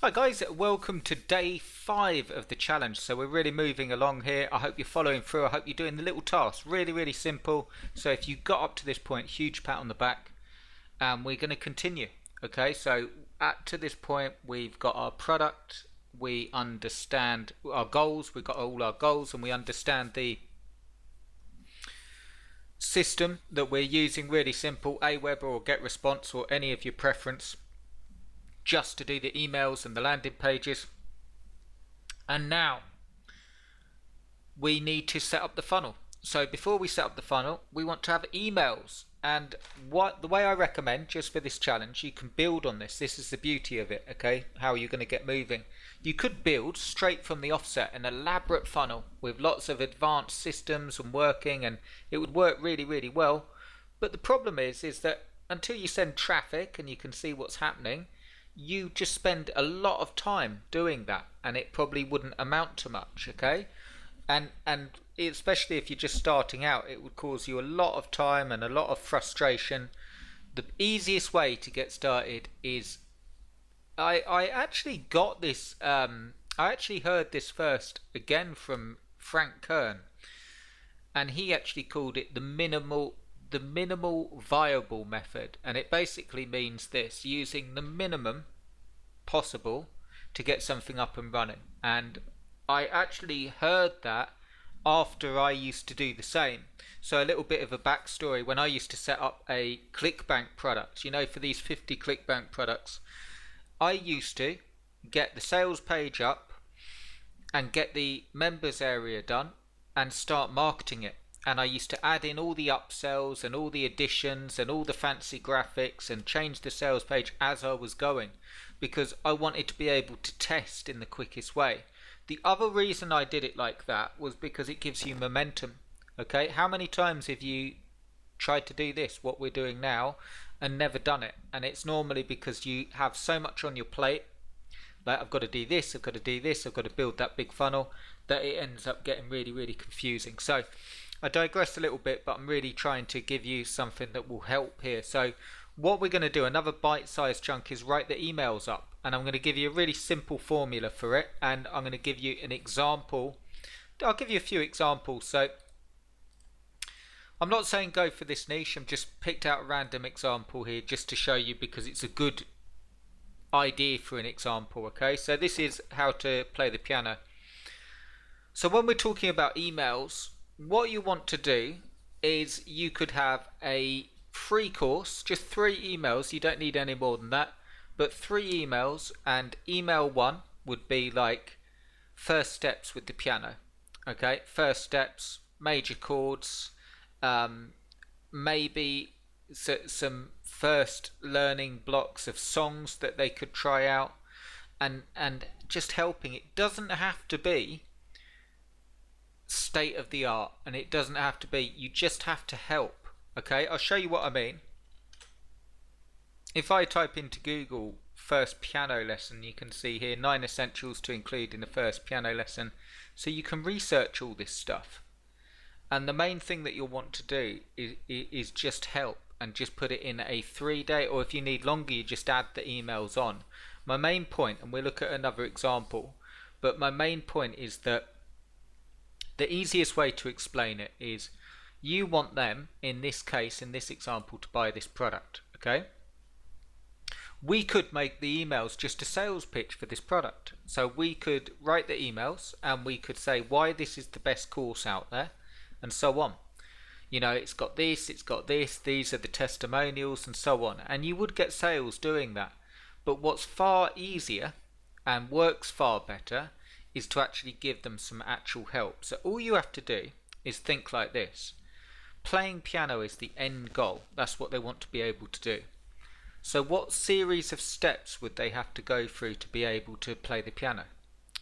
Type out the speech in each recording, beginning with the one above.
Hi guys, welcome to day 5 of the challenge. So we're really moving along here. I hope you're following through. I hope you're doing the little tasks. Really simple. So if you got up to this point, huge pat on the back. And we're going to continue. Okay, so to this point we've got our product, we understand our goals, we've got all our goals, and we understand the system that we're using. Really simple, Aweber or GetResponse or any of your preference, just to do the emails and the landing pages. And now we need to set up the funnel. So before we set up the funnel, we want to have emails. And the way I recommend, just for this challenge, you can build on this. This is the beauty of it, okay? How are you going to get moving? You could build straight from the offset an elaborate funnel with lots of advanced systems and working, and it would work really well. But the problem is that until you send traffic and you can see what's happening, you just spend a lot of time doing that, and it probably wouldn't amount to much, okay? And especially if you're just starting out, it would cause you a lot of time and a lot of frustration. The easiest way to get started is I actually got this I actually heard this first again from Frank Kern, and he actually called it the minimal viable method. And it basically means this: using the minimum possible to get something up and running. And I actually heard that after I used to do the same. So a little bit of a backstory: when I used to set up a ClickBank product, for these 50 ClickBank products, I used to get the sales page up and get the members area done and start marketing it. And I used to add in all the upsells and all the additions and all the fancy graphics and change the sales page as I was going, because I wanted to be able to test in the quickest way. The other reason I did it like that was because it gives you momentum. Okay, how many times have you tried to do this, what we're doing now, and never done it? And it's normally because you have so much on your plate, like I've got to do this, I've got to do this, I've got to build that big funnel, that it ends up getting really confusing. So I digress a little bit, but I'm really trying to give you something that will help here. So what we're going to do, another bite-sized chunk, is write the emails up. And I'm going to give you a really simple formula for it, and I'm going to give you an example. I'll give you a few examples. So I'm not saying go for this niche. I'm just picked out a random example here just to show you, because it's a good idea for an example. Okay, so this is how to play the piano. So when we're talking about emails, what you want to do is you could have a free course, just 3 emails. You don't need any more than that, but 3 emails. And email 1 would be like first steps with the piano. Okay, first steps, major chords, maybe some first learning blocks of songs that they could try out, and just helping. It doesn't have to be state of the art, and it doesn't have to be, you just have to help. Okay, I'll show you what I mean. If I type into Google first piano lesson, you can see here 9 essentials to include in the first piano lesson. So you can research all this stuff, and the main thing that you'll want to do is just help, and just put it in a 3-day, or if you need longer, you just add the emails on. My main point, and we'll look at another example, but my main point is that the easiest way to explain it is you want them, in this case, in this example, to buy this product. Okay, we could make the emails just a sales pitch for this product. So we could write the emails and we could say why this is the best course out there, and so on. It's got this, it's got this, these are the testimonials, and so on. And you would get sales doing that. But what's far easier and works far better is to actually give them some actual help. So all you have to do is think like this: playing piano is the end goal. That's what they want to be able to do. So what series of steps would they have to go through to be able to play the piano?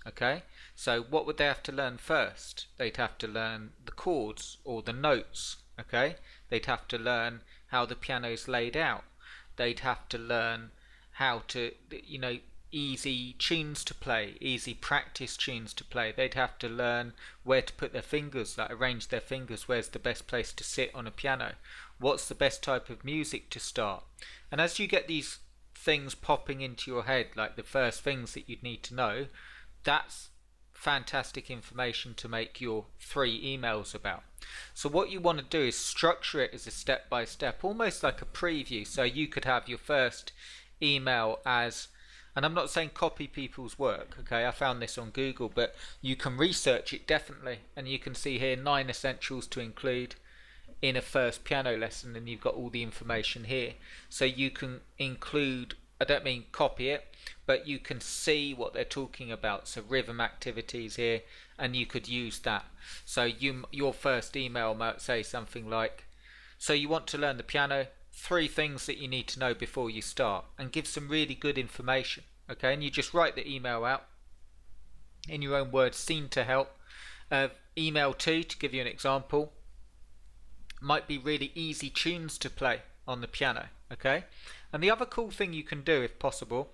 Okay, so what would they have to learn first? They'd have to learn the chords or the notes. Okay, they'd have to learn how the piano is laid out. They'd have to learn how to, easy tunes to play, easy practice tunes to play. They'd have to learn where to put their fingers, like arrange their fingers, where's the best place to sit on a piano, what's the best type of music to start. And as you get these things popping into your head, like the first things that you'd need to know, that's fantastic information to make your 3 emails about. So what you want to do is structure it as a step by step, almost like a preview. So you could have your first email as, and I'm not saying copy people's work, okay, I found this on Google, but you can research it definitely, and you can see here 9 essentials to include in a first piano lesson, and you've got all the information here. So you can include, I don't mean copy it, but you can see what they're talking about. So rhythm activities here, and you could use that. So your first email might say something like, so you want to learn the piano, 3 things that you need to know before you start, and give some really good information. Okay, and you just write the email out in your own words, seem to help. Email 2, to give you an example, might be really easy tunes to play on the piano. Okay, and the other cool thing you can do, if possible,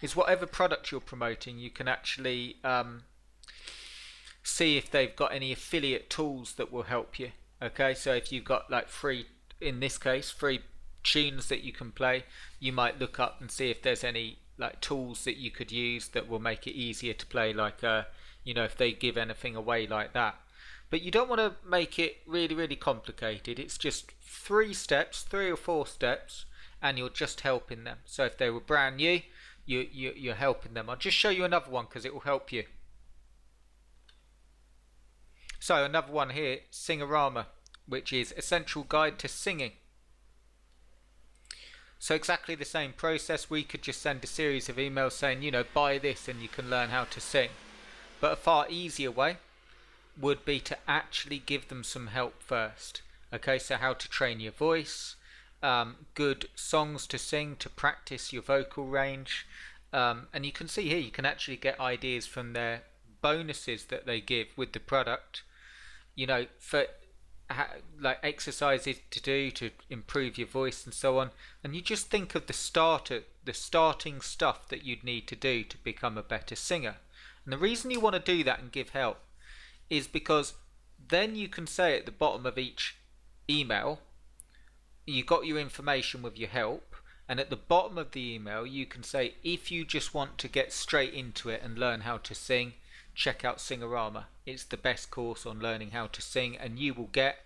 is whatever product you're promoting, you can actually see if they've got any affiliate tools that will help you. Okay, so if you've got like free, in this case, free tunes that you can play, you might look up and see if there's any like tools that you could use that will make it easier to play, like you know, if they give anything away like that. But you don't want to make it really complicated. It's just 3 steps, 3 or 4 steps, and you're just helping them. So if they were brand new, you're helping them. I'll just show you another one because it will help you. So another one here, Singorama, which is Essential Guide to Singing. So exactly the same process. We could just send a series of emails saying, you know, buy this and you can learn how to sing. But a far easier way would be to actually give them some help first. Okay, so how to train your voice, good songs to sing to practice your vocal range, and you can see here you can actually get ideas from their bonuses that they give with the product, you know, for like exercises to do to improve your voice and so on. And you just think of the starting stuff that you'd need to do to become a better singer. And the reason you want to do that and give help is because then you can say at the bottom of each email, you got your information with your help, and at the bottom of the email you can say, if you just want to get straight into it and learn how to sing, check out Singorama. It's the best course on learning how to sing, and you will get,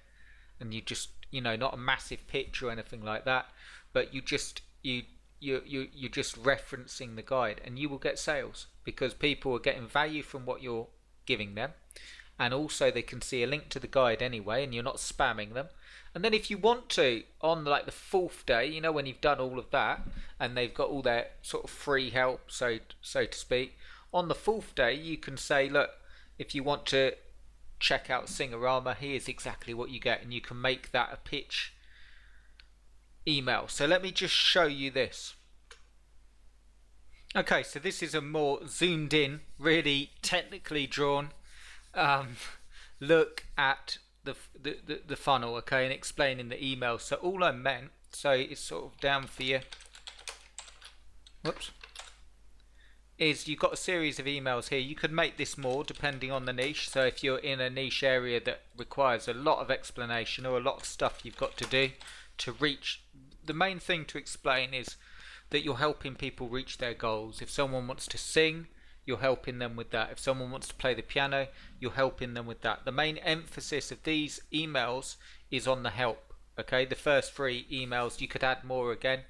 and you just, you know, not a massive pitch or anything like that, but you're just referencing the guide, and you will get sales because people are getting value from what you're giving them, and also they can see a link to the guide anyway, and you're not spamming them. And then if you want to, on like the 4th day, you know, when you've done all of that and they've got all their sort of free help, so to speak, on the 4th day you can say, look, if you want to check out Singorama, here's exactly what you get, and you can make that a pitch email. So let me just show you this. Okay, so this is a more zoomed in, really technically drawn look at the funnel, okay, and explaining the email. So all I meant, so it's sort of down for you, whoops, is you've got a series of emails here. You could make this more depending on the niche. So if you're in a niche area that requires a lot of explanation or a lot of stuff you've got to do to reach, the main thing to explain is that you're helping people reach their goals. If someone wants to sing, you're helping them with that. If someone wants to play the piano, you're helping them with that. The main emphasis of these emails is on the help. Okay, the first 3 emails, you could add more again.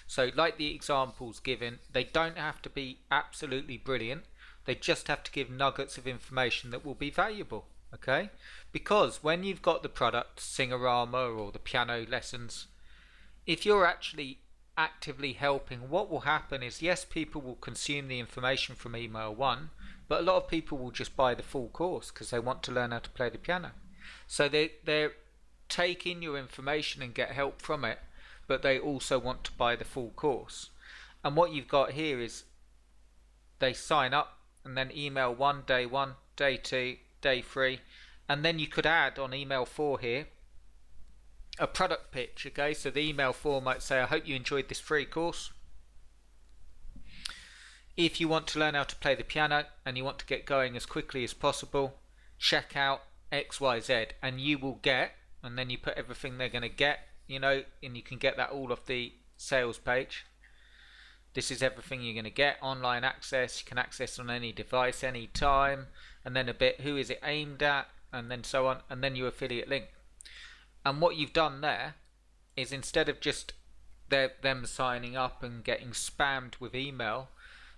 So like the examples given, they don't have to be absolutely brilliant. They just have to give nuggets of information that will be valuable. Okay, because when you've got the product, Singorama or the piano lessons, if you're actually actively helping, what will happen is, yes, people will consume the information from email 1, but a lot of people will just buy the full course because they want to learn how to play the piano. So they're taking your information and get help from it, but they also want to buy the full course. And what you've got here is they sign up and then email 1, day 1, day 2, day 3, and then you could add on email 4 here a product pitch. Okay, so the email 4 might say, I hope you enjoyed this free course. If you want to learn how to play the piano and you want to get going as quickly as possible, check out XYZ, and you will get, and then you put everything they're going to get, you know, and you can get that all off the sales page. This is everything you're going to get. Online access, you can access on any device, any time, and then a bit who is it aimed at, and then so on, and then your affiliate link. And what you've done there is, instead of just them signing up and getting spammed with email,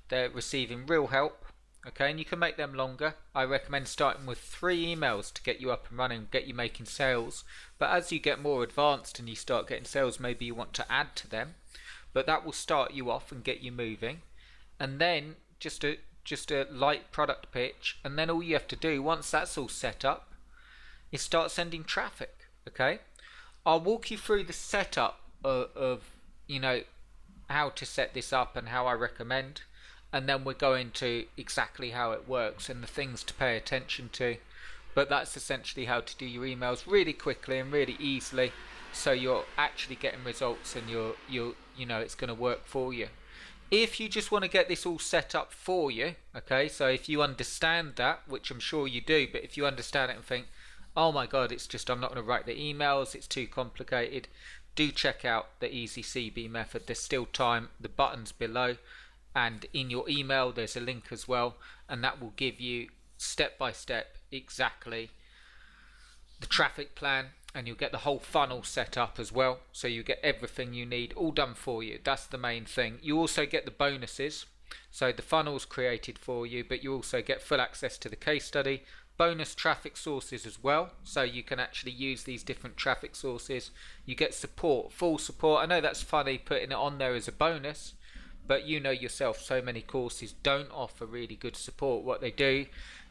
they're receiving real help. Okay, and you can make them longer. I recommend starting with 3 emails to get you up and running, get you making sales. But as you get more advanced and you start getting sales, maybe you want to add to them. But that will start you off and get you moving. And then just a light product pitch, and then all you have to do once that's all set up is start sending traffic. Okay, I'll walk you through the setup of how to set this up and how I recommend, and then we're going to exactly how it works and the things to pay attention to. But that's essentially how to do your emails really quickly and really easily, so you're actually getting results and you're it's going to work for you. If you just want to get this all set up for you, okay, so if you understand that, which I'm sure you do, but if you understand it and think, oh my god, it's just I'm not going to write the emails, it's too complicated, do check out the Easy CB method. There's still time. The button's below, and in your email there's a link as well, and that will give you step by step exactly the traffic plan, and you'll get the whole funnel set up as well, so you get everything you need all done for you. That's the main thing. You also get the bonuses, so the funnel's created for you, but you also get full access to the case study, bonus traffic sources as well, so you can actually use these different traffic sources. You get support, full support. I know that's funny putting it on there as a bonus, but you know yourself, so many courses don't offer really good support. What they do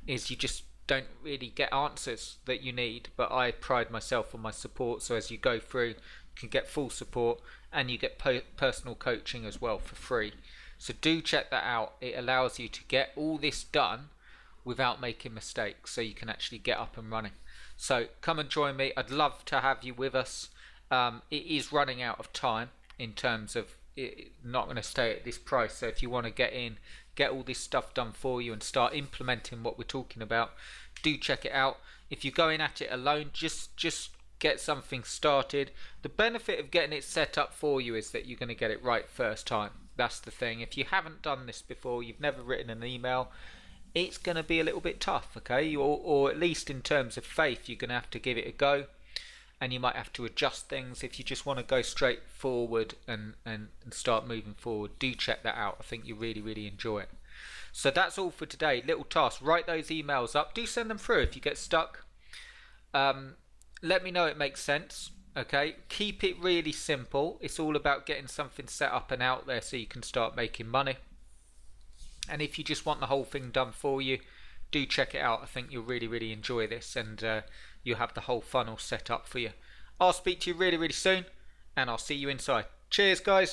is you just don't really get answers that you need, but I pride myself on my support, so as you go through you can get full support, and you get personal coaching as well for free. So do check that out. It allows you to get all this done without making mistakes, so you can actually get up and running. So come and join me. I'd love to have you with us. It is running out of time in terms of it not going to stay at this price, so if you want to get in, get all this stuff done for you and start implementing what we're talking about, do check it out. If you're going at it alone, just get something started. The benefit of getting it set up for you is that you're going to get it right first time. That's the thing. If you haven't done this before, you've never written an email, it's going to be a little bit tough, okay? Or at least in terms of faith, you're going to have to give it a go, and you might have to adjust things. If you just want to go straight forward and start moving forward, do check that out. I think you really, really enjoy it. So that's all for today. Little task, write those emails up. Do send them through if you get stuck. Let me know it makes sense. Okay, keep it really simple. It's all about getting something set up and out there so you can start making money. And if you just want the whole thing done for you, do check it out. I think you'll really, really enjoy this, and you'll have the whole funnel set up for you. I'll speak to you really, really soon, and I'll see you inside. Cheers, guys.